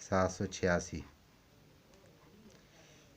786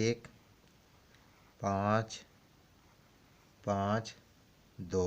1 5 5 2۔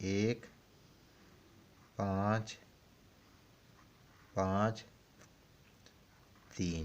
1 5 5 3۔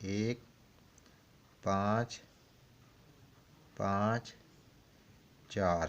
1 5 5 4۔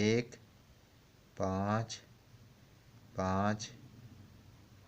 1 5 5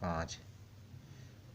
5۔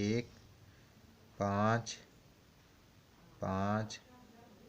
1 5 5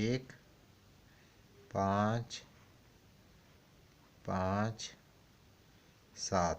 1 5 5 7۔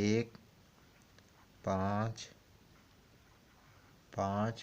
1 5 5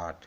8۔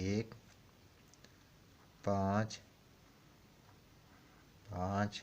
1 5 5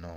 9۔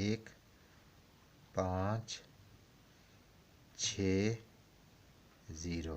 1 5 6 0۔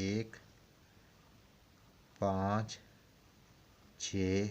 1 5 6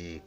1۔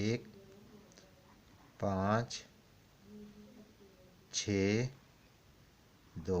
1 5 6 2۔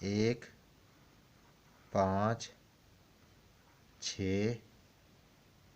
1 5 6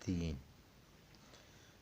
3۔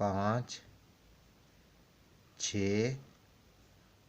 5 6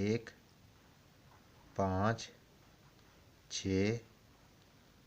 1 5 6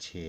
6۔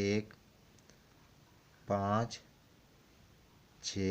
1 5 6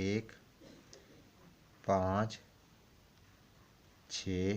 1 5 6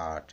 8۔